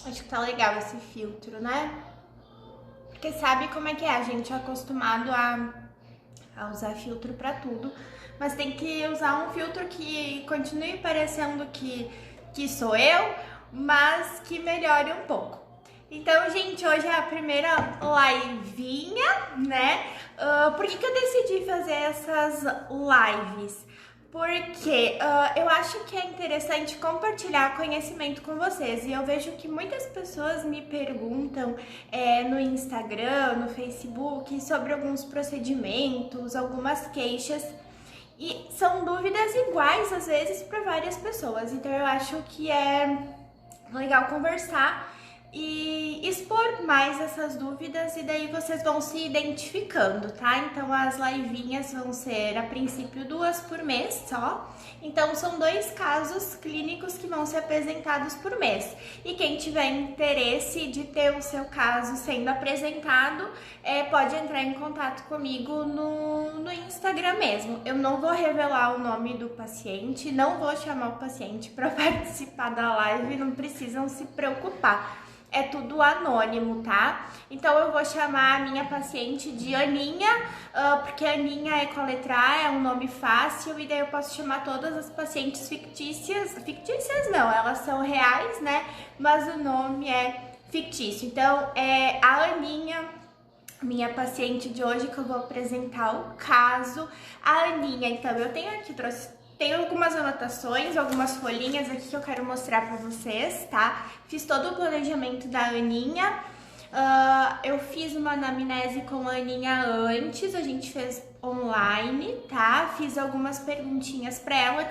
Acho que tá legal esse filtro, né? Porque sabe como é que é? A gente é acostumado a usar filtro pra tudo, mas tem que usar um filtro que continue parecendo que sou eu, mas que melhore um pouco. Então, gente, hoje é a primeira livinha, né? Por que eu decidi fazer essas lives? Porque eu acho que é interessante compartilhar conhecimento com vocês. E eu vejo que muitas pessoas me perguntam no Instagram, no Facebook, sobre alguns procedimentos, algumas queixas. E são dúvidas iguais, às vezes, para várias pessoas. Então eu acho que é legal conversar e expor mais essas dúvidas e daí vocês vão se identificando, tá? Então as livinhas vão ser a princípio 2 por mês só. Então são 2 casos clínicos que vão ser apresentados por mês. E quem tiver interesse de ter o seu caso sendo apresentado, pode entrar em contato comigo no Instagram mesmo. Eu não vou revelar o nome do paciente, não vou chamar o paciente para participar da live, não precisam se preocupar. É tudo anônimo, tá? Então eu vou chamar a minha paciente de Aninha, porque Aninha é com a letra A, é um nome fácil, e daí eu posso chamar todas as pacientes fictícias. Fictícias não, elas são reais, né? Mas o nome é fictício. Então é a Aninha, minha paciente de hoje, que eu vou apresentar o caso. A Aninha, então eu tenho aqui, tem algumas anotações, algumas folhinhas aqui que eu quero mostrar pra vocês, tá? Fiz todo o planejamento da Aninha. Eu fiz uma anamnese com a Aninha antes, a gente fez online, tá? Fiz algumas perguntinhas pra ela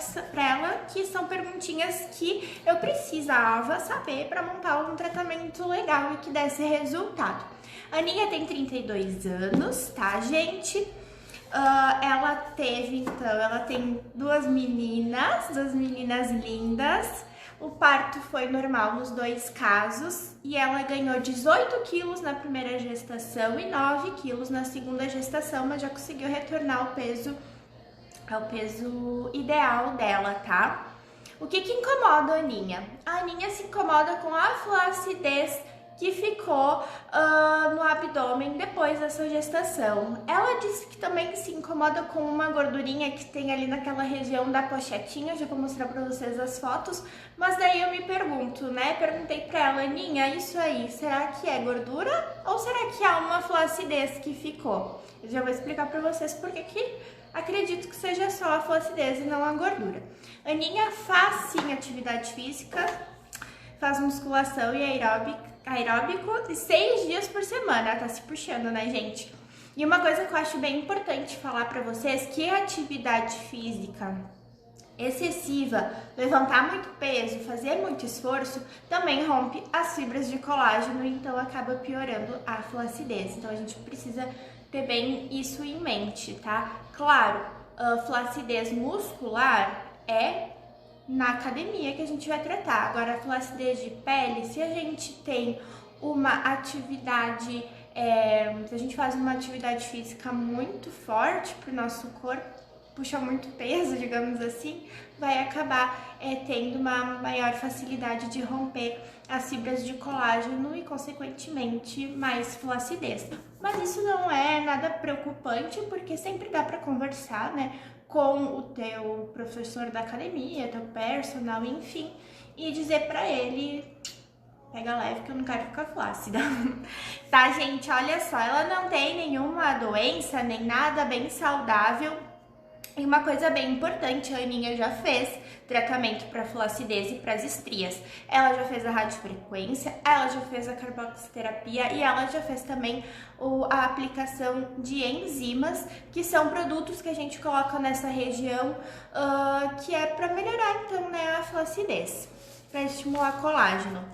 que são perguntinhas que eu precisava saber pra montar um tratamento legal e que desse resultado. A Aninha tem 32 anos, tá, gente? Ela tem duas meninas lindas. O parto foi normal nos 2 casos e ela ganhou 18 quilos na primeira gestação e 9 quilos na segunda gestação, mas já conseguiu retornar ao peso ideal dela, tá? O que incomoda a Aninha? A Aninha se incomoda com a flacidez que ficou no abdômen depois dessa gestação. Ela disse que também se incomoda com uma gordurinha que tem ali naquela região da pochetinha, já vou mostrar pra vocês as fotos, mas daí eu me pergunto, né? Perguntei pra ela, Aninha, isso aí, será que é gordura ou será que há uma flacidez que ficou? Eu já vou explicar pra vocês por que acredito que seja só a flacidez e não a gordura. Aninha faz sim atividade física, faz musculação e aeróbico 6 dias por semana, tá se puxando, né, gente? E uma coisa que eu acho bem importante falar pra vocês, que a atividade física excessiva, levantar muito peso, fazer muito esforço, também rompe as fibras de colágeno, então acaba piorando a flacidez. Então a gente precisa ter bem isso em mente, tá? Claro, a flacidez muscular é na academia que a gente vai tratar. Agora, a flacidez de pele, se a gente tem uma atividade, se a gente faz uma atividade física muito forte para o nosso corpo, puxa muito peso, digamos assim, vai acabar tendo uma maior facilidade de romper as fibras de colágeno e, consequentemente, mais flacidez. Mas isso não é nada preocupante, porque sempre dá para conversar, né, com o teu professor da academia, teu personal, enfim, e dizer pra ele, pega leve que eu não quero ficar flácida. Tá, gente? Olha só, ela não tem nenhuma doença, nem nada, bem saudável. E uma coisa bem importante, a Aninha já fez tratamento para flacidez e para as estrias. Ela já fez a radiofrequência, ela já fez a carboxiterapia e ela já fez também a aplicação de enzimas, que são produtos que a gente coloca nessa região, que é para melhorar então, né, a flacidez, para estimular colágeno.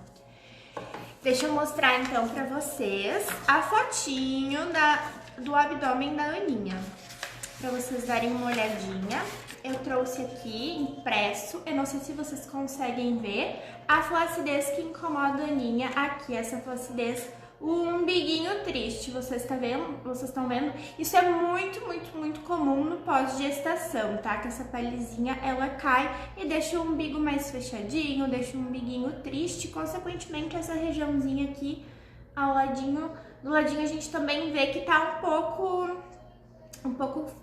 Deixa eu mostrar então para vocês a fotinho do abdômen da Aninha, para vocês darem uma olhadinha. Eu trouxe aqui impresso, eu não sei se vocês conseguem ver, a flacidez que incomoda a Aninha aqui, essa flacidez o umbiguinho triste, vocês estão vendo? Isso é muito comum no pós-gestação, tá? Que essa pelezinha, ela cai e deixa o umbigo mais fechadinho, deixa o umbiguinho triste, consequentemente essa regiãozinha aqui, ao ladinho, do ladinho a gente também vê que tá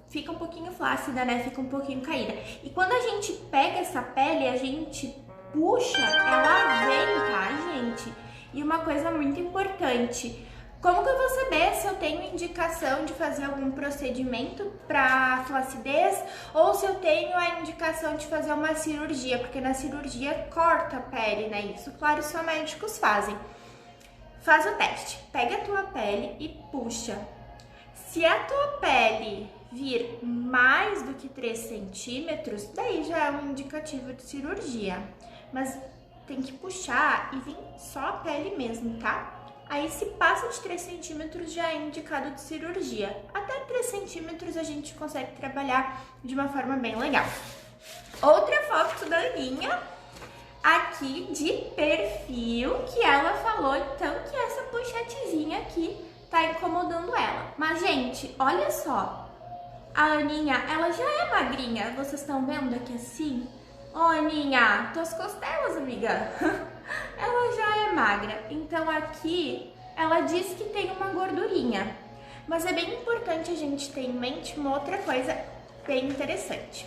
fica um pouquinho flácida, né? Fica um pouquinho caída. E quando a gente pega essa pele, a gente puxa, ela vem, tá, gente? E uma coisa muito importante, como que eu vou saber se eu tenho indicação de fazer algum procedimento para flacidez ou se eu tenho a indicação de fazer uma cirurgia? Porque na cirurgia corta a pele, né? Isso, claro, só médicos fazem. Faz o teste, pega a tua pele e puxa. Se a tua pele vir mais do que 3 centímetros, daí já é um indicativo de cirurgia. Mas tem que puxar e vir só a pele mesmo, tá? Aí se passa de 3 centímetros já é indicado de cirurgia. Até 3 centímetros a gente consegue trabalhar de uma forma bem legal. Outra foto da Aninha, aqui de perfil, que ela falou então que essa pochetezinha aqui tá incomodando ela. Mas, gente, olha só. A Aninha, ela já é magrinha. Vocês estão vendo aqui assim? Ô, Aninha, tuas costelas, amiga. Ela já é magra. Então, aqui, ela diz que tem uma gordurinha. Mas é bem importante a gente ter em mente uma outra coisa bem interessante.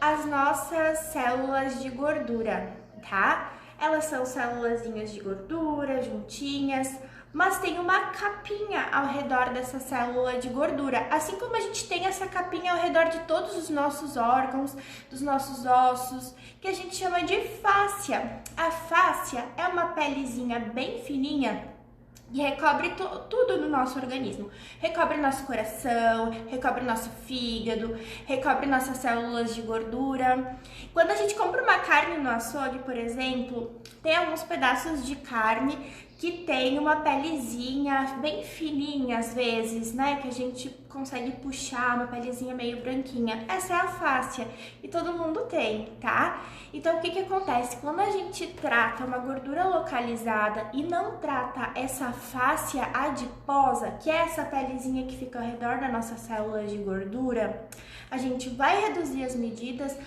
As nossas células de gordura, tá? Elas são célulazinhas de gordura, juntinhas, mas tem uma capinha ao redor dessa célula de gordura, assim como a gente tem essa capinha ao redor de todos os nossos órgãos, dos nossos ossos, que a gente chama de fáscia. A fáscia é uma pelezinha bem fininha e recobre tudo no nosso organismo. Recobre nosso coração, recobre nosso fígado, recobre nossas células de gordura. Quando a gente compra uma carne no açougue, por exemplo, tem alguns pedaços de carne que tem uma pelezinha bem fininha às vezes, né? Que a gente consegue puxar, uma pelezinha meio branquinha. Essa é a fáscia e todo mundo tem, tá? Então o que acontece? Quando a gente trata uma gordura localizada e não trata essa fáscia adiposa, que é essa pelezinha que fica ao redor da nossa célula de gordura, a gente vai reduzir as medidas,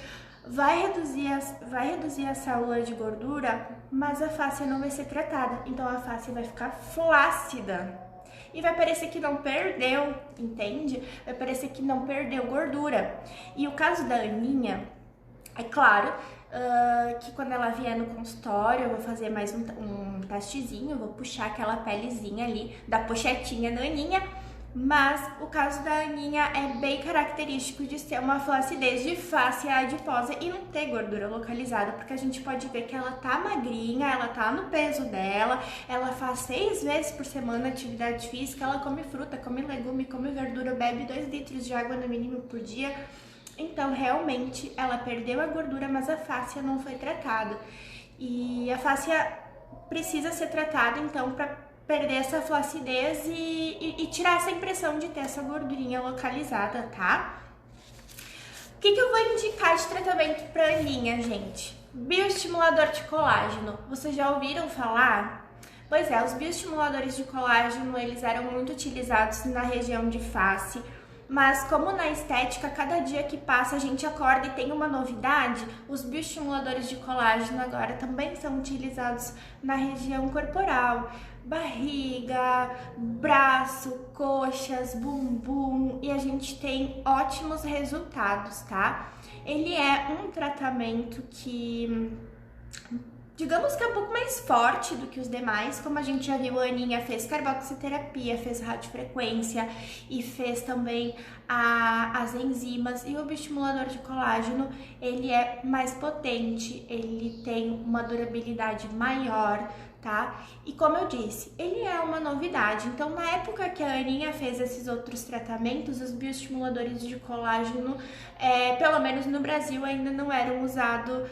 vai reduzir a célula de gordura, mas a fáscia não vai ser tratada. Então a fáscia vai ficar flácida e vai parecer que não perdeu, entende? Vai parecer que não perdeu gordura. E o caso da Aninha, é claro que quando ela vier no consultório, eu vou fazer mais um testezinho, vou puxar aquela pelezinha ali da pochetinha da Aninha. Mas o caso da Aninha é bem característico de ser uma flacidez de face adiposa e não ter gordura localizada, porque a gente pode ver que ela tá magrinha, ela tá no peso dela, ela faz 6 vezes por semana atividade física, ela come fruta, come legume, come verdura, bebe 2 litros de água no mínimo por dia. Então, realmente, ela perdeu a gordura, mas a fáscia não foi tratada. E a fáscia precisa ser tratada, então, para perder essa flacidez e tirar essa impressão de ter essa gordurinha localizada, tá? O que eu vou indicar de tratamento pra Aninha, gente? Bioestimulador de colágeno. Vocês já ouviram falar? Pois é, os bioestimuladores de colágeno, eles eram muito utilizados na região de face, mas como na estética, cada dia que passa a gente acorda e tem uma novidade, os bioestimuladores de colágeno agora também são utilizados na região corporal, barriga, braço, coxas, bumbum, e a gente tem ótimos resultados, tá? Ele é um tratamento que, digamos que é um pouco mais forte do que os demais, como a gente já viu, a Aninha fez carboxiterapia, fez radiofrequência e fez também as enzimas, e o bioestimulador de colágeno, ele é mais potente, ele tem uma durabilidade maior, tá? E como eu disse, ele é uma novidade. Então, na época que a Aninha fez esses outros tratamentos, os bioestimuladores de colágeno, pelo menos no Brasil, ainda não eram usados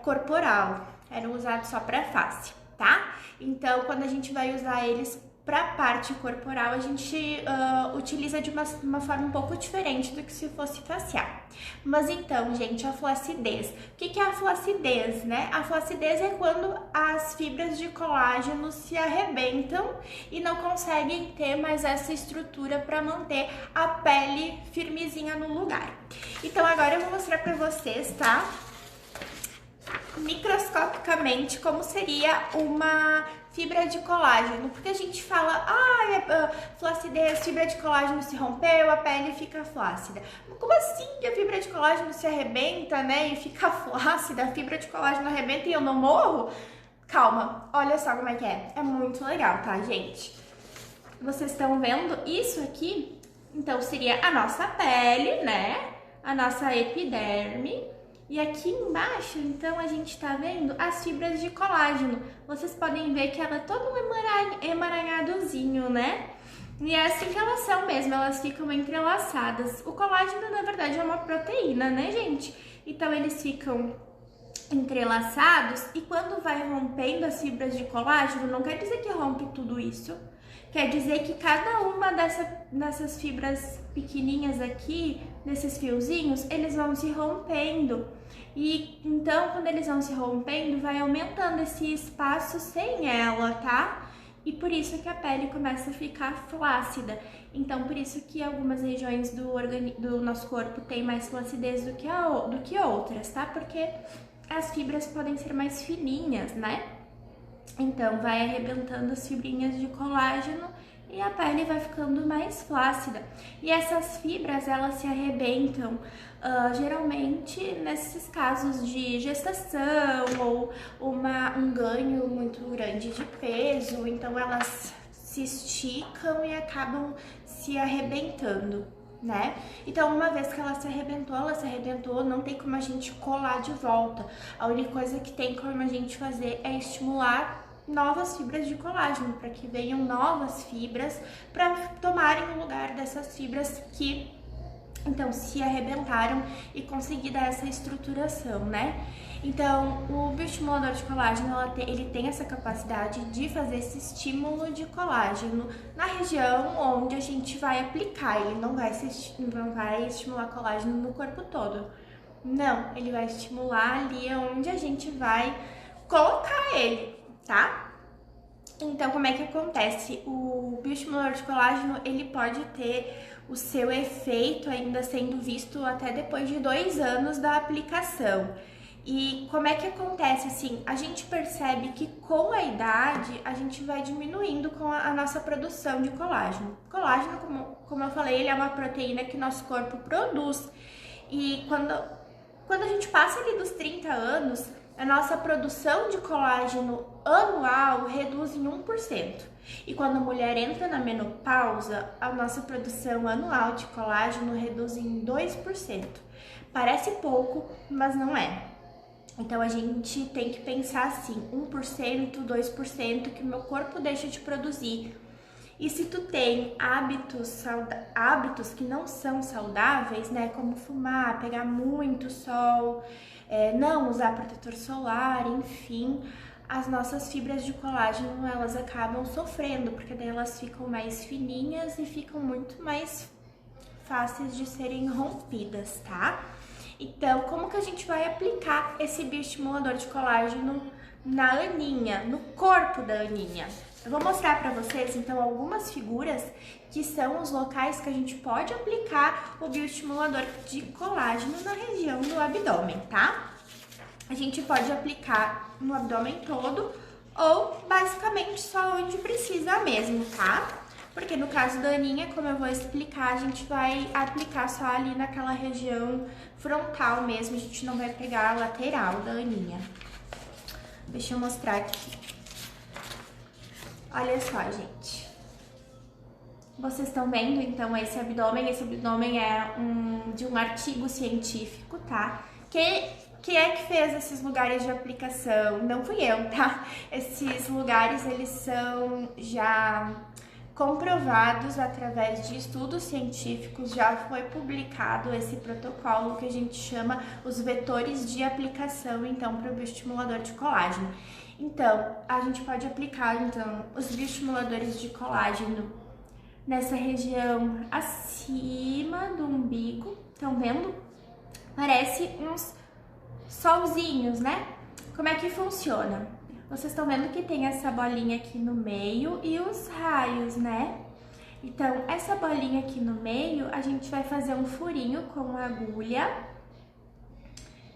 corporal, eram usados só para face, tá? Então, quando a gente vai usar eles para a parte corporal, a gente utiliza de uma forma um pouco diferente do que se fosse facial. Mas então, gente, a flacidez. O que é a flacidez, né? A flacidez é quando as fibras de colágeno se arrebentam e não conseguem ter mais essa estrutura para manter a pele firmezinha no lugar. Então, agora eu vou mostrar para vocês, tá? Microscopicamente como seria uma fibra de colágeno, porque a gente fala, flacidez, fibra de colágeno se rompeu, a pele fica flácida. Como assim que a fibra de colágeno se arrebenta, né, e fica flácida, a fibra de colágeno arrebenta e eu não morro? Calma, olha só como é que é. É muito legal, tá, gente? Vocês estão vendo isso aqui? Então seria a nossa pele, né, a nossa epiderme. E aqui embaixo, então, a gente tá vendo as fibras de colágeno. Vocês podem ver que ela é todo um emaranhadozinho, né? E é assim que elas são mesmo, elas ficam entrelaçadas. O colágeno, na verdade, é uma proteína, né, gente? Então, eles ficam entrelaçados e quando vai rompendo as fibras de colágeno, não quer dizer que rompe tudo isso. Quer dizer que cada uma dessas fibras pequenininhas aqui, desses fiozinhos, eles vão se rompendo. E então, quando eles vão se rompendo, vai aumentando esse espaço sem ela, tá? E por isso que a pele começa a ficar flácida. Então, por isso que algumas regiões do nosso corpo têm mais flacidez do que outras, tá? Porque as fibras podem ser mais fininhas, né? Então, vai arrebentando as fibrinhas de colágeno e a pele vai ficando mais flácida. E essas fibras, elas se arrebentam geralmente nesses casos de gestação ou um ganho muito grande de peso. Então, elas se esticam e acabam se arrebentando, né? Então, uma vez que ela se arrebentou, não tem como a gente colar de volta. A única coisa que tem como a gente fazer é estimular novas fibras de colágeno, para que venham novas fibras para tomarem o lugar dessas fibras que então se arrebentaram e conseguir dar essa estruturação, né? Então, o bioestimulador de colágeno, ele tem essa capacidade de fazer esse estímulo de colágeno na região onde a gente vai aplicar. Ele não vai estimular colágeno no corpo todo. Não, ele vai estimular ali onde a gente vai colocar ele, tá? Então, como é que acontece? O bioestimulador de colágeno, ele pode ter o seu efeito ainda sendo visto até depois de 2 anos da aplicação. E como é que acontece? Assim, a gente percebe que com a idade a gente vai diminuindo com a nossa produção de colágeno. Colágeno, como eu falei, ele é uma proteína que nosso corpo produz. E quando a gente passa ali dos 30 anos, a nossa produção de colágeno anual reduz em 1%. E quando a mulher entra na menopausa, a nossa produção anual de colágeno reduz em 2%. Parece pouco, mas não é. Então, a gente tem que pensar assim, 1%, 2% que o meu corpo deixa de produzir. E se tu tem hábitos que não são saudáveis, né, como fumar, pegar muito sol, não usar protetor solar, enfim, as nossas fibras de colágeno, elas acabam sofrendo, porque daí elas ficam mais fininhas e ficam muito mais fáceis de serem rompidas, tá? Então, como que a gente vai aplicar esse bioestimulador de colágeno na aninha, no corpo da aninha? Eu vou mostrar para vocês, então, algumas figuras que são os locais que a gente pode aplicar o bioestimulador de colágeno na região do abdômen, tá? A gente pode aplicar no abdômen todo ou basicamente só onde precisa mesmo, tá? Porque no caso da aninha, como eu vou explicar, a gente vai aplicar só ali naquela região frontal mesmo, a gente não vai pegar a lateral da aninha. Deixa eu mostrar aqui. Olha só, gente. Vocês estão vendo, então, esse abdômen? Esse abdômen é de um artigo científico, tá? Quem é que fez esses lugares de aplicação? Não fui eu, tá? Esses lugares, eles são já comprovados através de estudos científicos, já foi publicado esse protocolo que a gente chama os vetores de aplicação, então, para o bioestimulador de colágeno. Então, a gente pode aplicar os bioestimuladores de colágeno nessa região acima do umbigo. Estão vendo? Parece uns solzinhos, né? Como é que funciona? Vocês estão vendo que tem essa bolinha aqui no meio e os raios, né? Então, essa bolinha aqui no meio, a gente vai fazer um furinho com a agulha.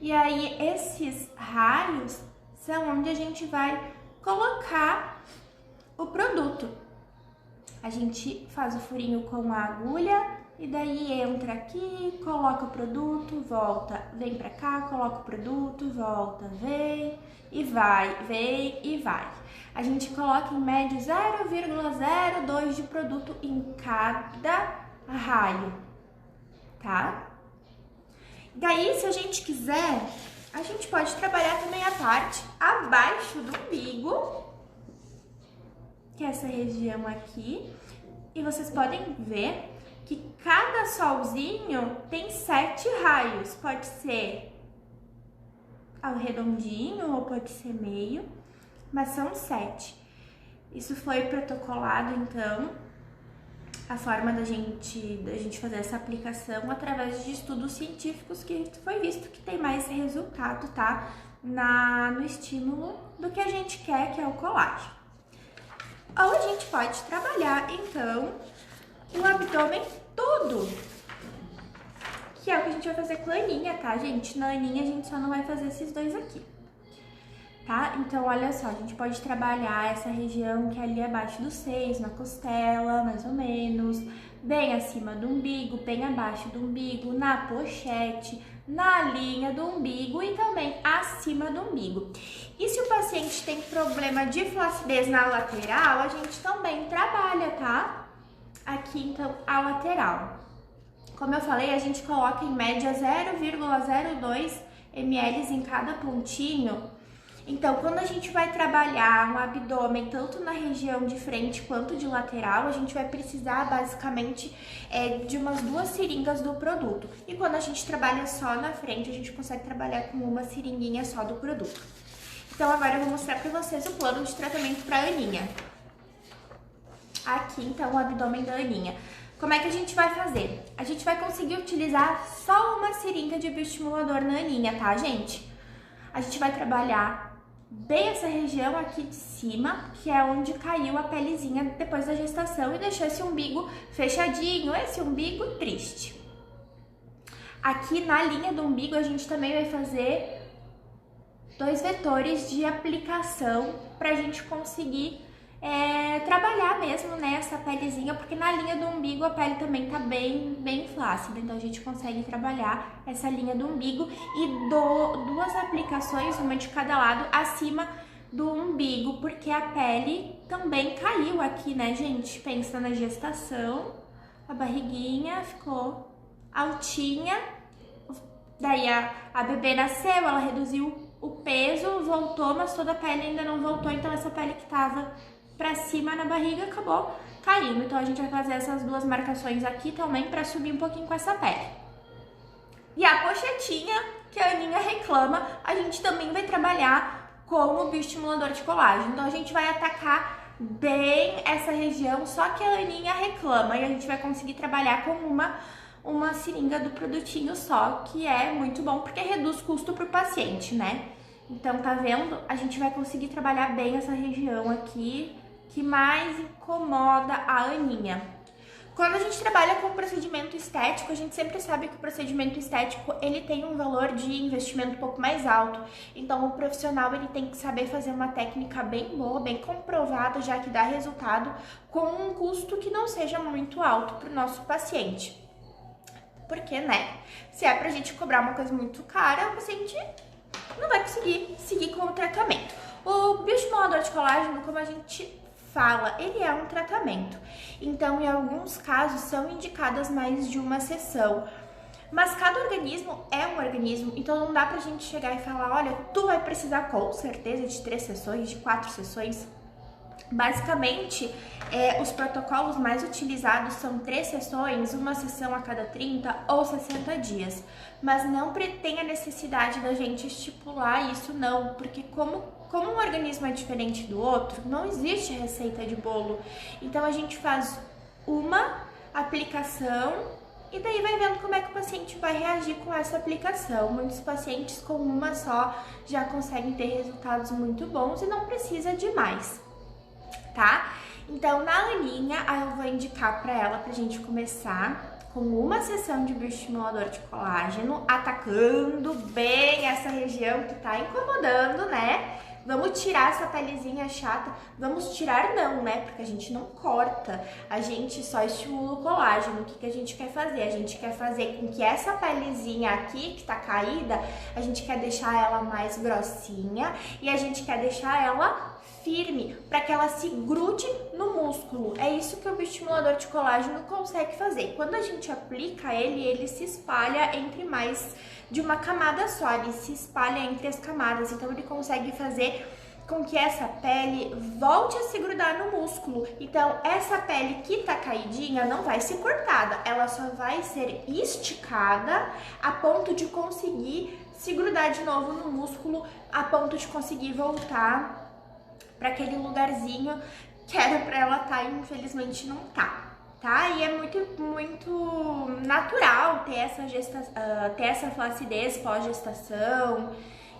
E aí, esses raios são onde a gente vai colocar o produto. A gente faz o furinho com a agulha e daí entra aqui, coloca o produto, volta, vem pra cá, coloca o produto, volta, vem e vai, vem e vai. A gente coloca em média 0,02 de produto em cada raio, tá? Daí, se a gente quiser, a gente pode trabalhar também a parte abaixo do umbigo, que é essa região aqui, e vocês podem ver que cada solzinho tem 7 raios, pode ser ao redondinho ou pode ser meio, mas são 7. Isso foi protocolado, então, a forma da gente fazer essa aplicação através de estudos científicos, que foi visto que tem mais resultado, tá? No estímulo do que a gente quer, que é o colágeno. Ou a gente pode trabalhar, então, o abdômen todo, que é o que a gente vai fazer com a aninha, tá, gente? Na aninha a gente só não vai fazer esses dois aqui, tá? Então, olha só, a gente pode trabalhar essa região que é ali abaixo dos seios, na costela, mais ou menos, bem acima do umbigo, bem abaixo do umbigo, na pochete, na linha do umbigo e também acima do umbigo. E se o paciente tem problema de flacidez na lateral, a gente também trabalha, tá? Aqui, então, a lateral. Como eu falei, a gente coloca em média 0,02 ml em cada pontinho. Então, quando a gente vai trabalhar um abdômen, tanto na região de frente quanto de lateral, a gente vai precisar, basicamente, de umas 2 seringas do produto. E quando a gente trabalha só na frente, a gente consegue trabalhar com uma seringuinha só do produto. Então, agora eu vou mostrar pra vocês o plano de tratamento pra aninha. Aqui, então, o abdômen da aninha. Como é que a gente vai fazer? A gente vai conseguir utilizar só uma seringa de bioestimulador na aninha, tá, gente? A gente vai trabalhar bem essa região aqui de cima, que é onde caiu a pelezinha depois da gestação e deixou esse umbigo fechadinho, esse umbigo triste. Aqui na linha do umbigo a gente também vai fazer 2 vetores de aplicação pra gente conseguir trabalhar mesmo, né, essa pelezinha, porque na linha do umbigo a pele também tá bem flácida, então a gente consegue trabalhar essa linha do umbigo e 2 aplicações, uma de cada lado, acima do umbigo, porque a pele também caiu aqui, né, gente? Pensa na gestação, a barriguinha ficou altinha, daí a bebê nasceu, ela reduziu o peso, voltou, mas toda a pele ainda não voltou, então essa pele que tava pra cima na barriga acabou caindo. Então a gente vai fazer essas 2 marcações aqui também pra subir um pouquinho com essa pele. E a pochetinha, que a aninha reclama, a gente também vai trabalhar com o bioestimulador de colágeno. Então a gente vai atacar bem essa região, só que a aninha reclama, e a gente vai conseguir trabalhar com uma seringa do produtinho só, que é muito bom porque reduz custo pro paciente, né? Então, tá vendo? A gente vai conseguir trabalhar bem essa região aqui, que mais incomoda a aninha. Quando a gente trabalha com procedimento estético, a gente sempre sabe que o procedimento estético, ele tem um valor de investimento um pouco mais alto. Então, o profissional, ele tem que saber fazer uma técnica bem boa, bem comprovada, já que dá resultado, com um custo que não seja muito alto para o nosso paciente. Porque, né, se é pra gente cobrar uma coisa muito cara, o paciente não vai conseguir seguir com o tratamento. O bioestimulador de colágeno, como a gente fala, ele é um tratamento. Então, em alguns casos, são indicadas mais de uma sessão. Mas cada organismo é um organismo, então não dá pra gente chegar e falar, olha, tu vai precisar com certeza de 3 sessões, de 4 sessões. Basicamente, os protocolos mais utilizados são 3 sessões, uma sessão a cada 30 ou 60 dias. Mas não tem a necessidade da gente estipular isso não, porque como como um organismo é diferente do outro, não existe receita de bolo. Então a gente faz uma aplicação e daí vai vendo como é que o paciente vai reagir com essa aplicação. Muitos pacientes com uma só já conseguem ter resultados muito bons e não precisa de mais, tá? Então na Aninha, eu vou indicar para ela pra gente começar com uma sessão de bioestimulador de colágeno, atacando bem essa região que tá incomodando, né? Vamos tirar essa pelezinha chata. Vamos tirar não, né? Porque a gente não corta, a gente só estimula o colágeno. O que a gente quer fazer? A gente quer fazer com que essa pelezinha aqui, que tá caída, a gente quer deixar ela mais grossinha e a gente quer deixar ela firme, para que ela se grude no músculo. É isso que o bioestimulador de colágeno consegue fazer. Quando a gente aplica ele, ele se espalha entre mais de uma camada só, ele se espalha entre as camadas, então ele consegue fazer com que essa pele volte a se grudar no músculo. Então essa pele que tá caidinha não vai ser cortada, ela só vai ser esticada a ponto de conseguir se grudar de novo no músculo, a ponto de conseguir voltar para aquele lugarzinho que era para ela estar e infelizmente não tá? E é muito natural ter essa flacidez pós-gestação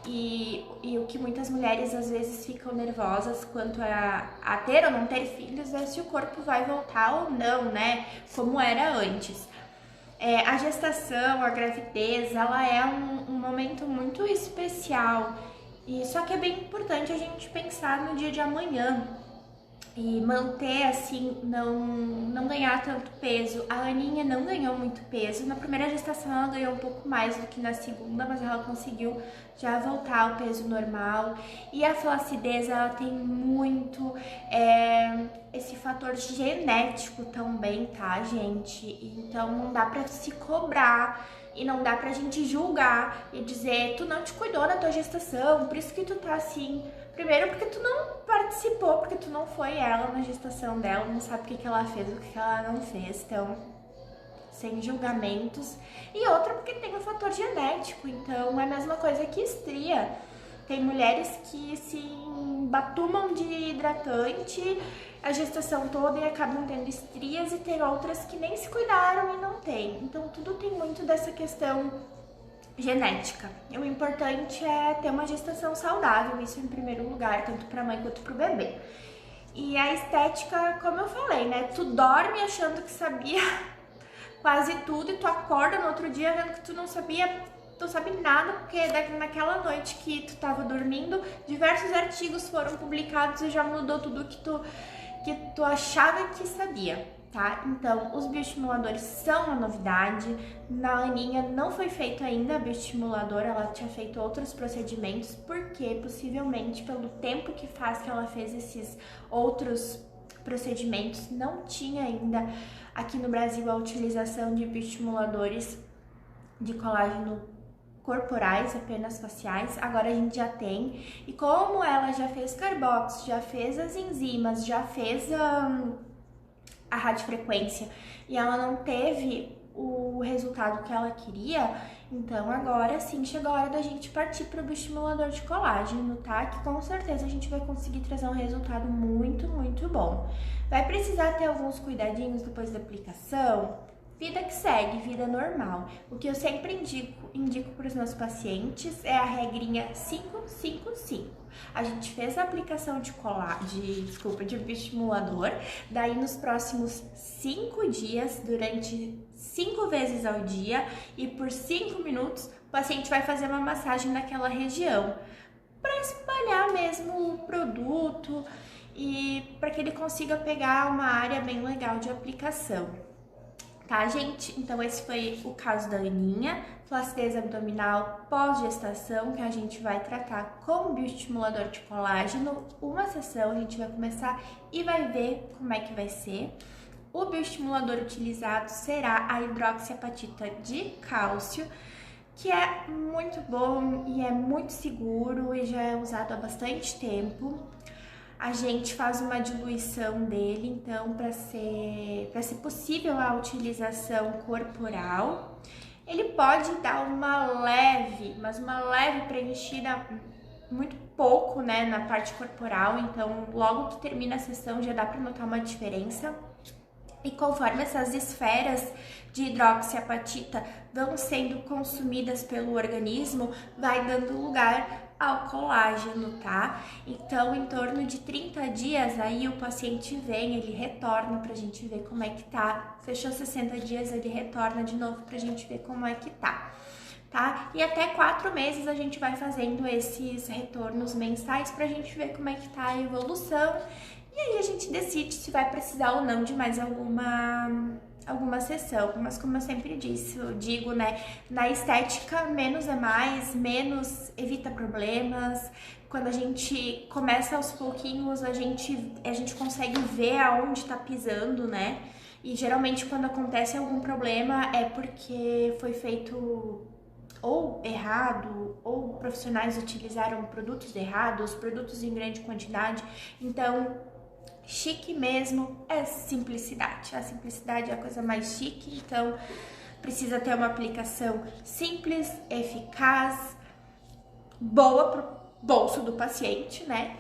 e o que muitas mulheres às vezes ficam nervosas quanto a ter ou não ter filhos é se o corpo vai voltar ou não, né? Como era antes. A gestação, a gravidez, ela é um momento muito especial. E só que é bem importante a gente pensar no dia de amanhã e manter assim, não ganhar tanto peso. A Aninha não ganhou muito peso. Na primeira gestação ela ganhou um pouco mais do que na segunda, mas ela conseguiu já voltar ao peso normal. E a flacidez, ela tem muito esse fator genético também, tá, gente? Então não dá pra se cobrar. E não dá pra gente julgar e dizer, tu não te cuidou na tua gestação, por isso que tu tá assim. Primeiro porque tu não participou, porque tu não foi ela na gestação dela, não sabe o que ela fez, o que ela não fez, então sem julgamentos. E outra porque tem o fator genético, então é a mesma coisa que estria. Tem mulheres que se batumam de hidratante a gestação toda e acabam tendo estrias, e tem outras que nem se cuidaram e não tem. Então tudo tem muito dessa questão genética. E o importante é ter uma gestação saudável, isso em primeiro lugar, tanto para a mãe quanto para o bebê. E a estética, como eu falei, né? Tu dorme achando que sabia quase tudo e tu acorda no outro dia vendo que tu não sabe nada, porque naquela noite que tu tava dormindo, diversos artigos foram publicados e já mudou tudo que tu achava que sabia, tá? Então, os bioestimuladores são uma novidade. Na Aninha não foi feito ainda bioestimulador, ela tinha feito outros procedimentos, porque possivelmente pelo tempo que faz que ela fez esses outros procedimentos, não tinha ainda aqui no Brasil a utilização de bioestimuladores de colágeno corporais, apenas faciais. Agora a gente já tem. E como ela já fez carbox, já fez as enzimas, já fez a radiofrequência e ela não teve o resultado que ela queria, então agora sim chegou a hora da gente partir para o bioestimulador de colágeno, tá? Que com certeza a gente vai conseguir trazer um resultado muito bom. Vai precisar ter alguns cuidadinhos depois da aplicação? Vida que segue, vida normal. O que eu sempre indico para os meus pacientes é a regrinha 5-5-5. A gente fez a aplicação de bioestimulador, daí nos próximos 5 dias, durante 5 vezes ao dia e por 5 minutos, o paciente vai fazer uma massagem naquela região para espalhar mesmo o produto e para que ele consiga pegar uma área bem legal de aplicação. Tá, gente? Então esse foi o caso da Aninha, flacidez abdominal pós-gestação, que a gente vai tratar com bioestimulador de colágeno. Uma sessão a gente vai começar e vai ver como é que vai ser. O bioestimulador utilizado será a hidroxiapatita de cálcio, que é muito bom e é muito seguro e já é usado há bastante tempo. A gente faz uma diluição dele, então, para ser possível a utilização corporal. Ele pode dar uma leve, mas uma leve preenchida, muito pouco, né, na parte corporal, então logo que termina a sessão já dá para notar uma diferença. E conforme essas esferas de hidroxiapatita vão sendo consumidas pelo organismo, vai dando lugar ao colágeno, tá? Então, em torno de 30 dias, aí o paciente vem, ele retorna pra gente ver como é que tá. Fechou 60 dias, ele retorna de novo pra gente ver como é que tá. Tá? E até 4 meses a gente vai fazendo esses retornos mensais pra gente ver como é que tá a evolução. E aí a gente decide se vai precisar ou não de mais alguma sessão. Mas como eu sempre disse, eu digo, né, na estética, menos é mais, menos evita problemas. Quando a gente começa aos pouquinhos, a gente consegue ver aonde tá pisando, né? E geralmente quando acontece algum problema é porque foi feito ou errado, ou profissionais utilizaram produtos errados, produtos em grande quantidade. Então, chique mesmo é simplicidade. A simplicidade é a coisa mais chique, então precisa ter uma aplicação simples, eficaz, boa pro bolso do paciente, né?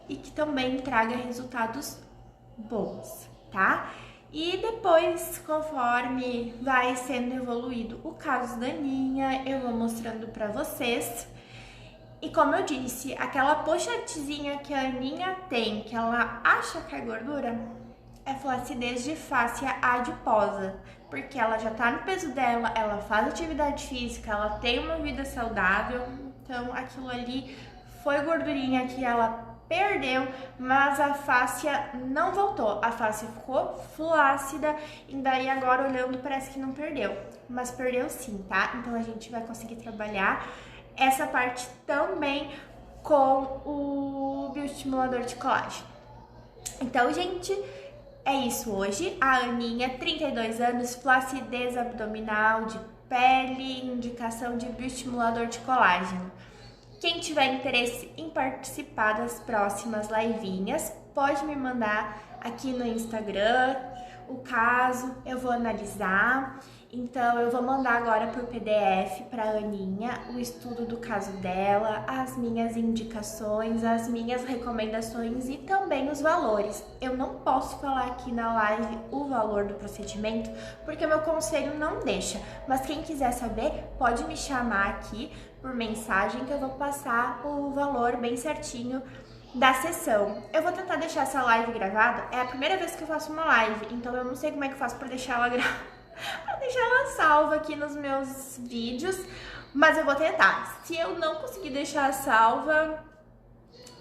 E que também traga resultados bons, tá? E depois, conforme vai sendo evoluído o caso da Aninha, eu vou mostrando pra vocês. E como eu disse, aquela pochetezinha que a Aninha tem, que ela acha que é gordura, é flacidez de fáscia adiposa. Porque ela já tá no peso dela, ela faz atividade física, ela tem uma vida saudável. Então aquilo ali foi gordurinha que ela perdeu, mas a fáscia não voltou. A fáscia ficou flácida e daí agora olhando parece que não perdeu. Mas perdeu sim, tá? Então a gente vai conseguir trabalhar essa parte também com o bioestimulador de colágeno. Então, gente, é isso hoje. A Aninha, 32 anos, flacidez abdominal, de pele, indicação de bioestimulador de colágeno. Quem tiver interesse em participar das próximas livinhas, pode me mandar aqui no Instagram o caso, eu vou analisar. Então, eu vou mandar agora por PDF para a Aninha o estudo do caso dela, as minhas indicações, as minhas recomendações e também os valores. Eu não posso falar aqui na live o valor do procedimento, porque o meu conselho não deixa. Mas quem quiser saber, pode me chamar aqui por mensagem que eu vou passar o valor bem certinho da sessão. Eu vou tentar deixar essa live gravada. É a primeira vez que eu faço uma live, então eu não sei como é que eu faço para deixar ela gravada. Pra deixar ela salva aqui nos meus vídeos, mas eu vou tentar. Se eu não conseguir deixar salva,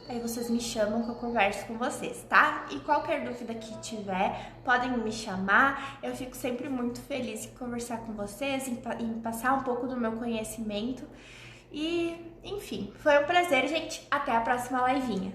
aí vocês me chamam que eu converso com vocês, tá? E qualquer dúvida que tiver, podem me chamar. Eu fico sempre muito feliz em conversar com vocês, em passar um pouco do meu conhecimento. E, enfim, foi um prazer, gente. Até a próxima livinha.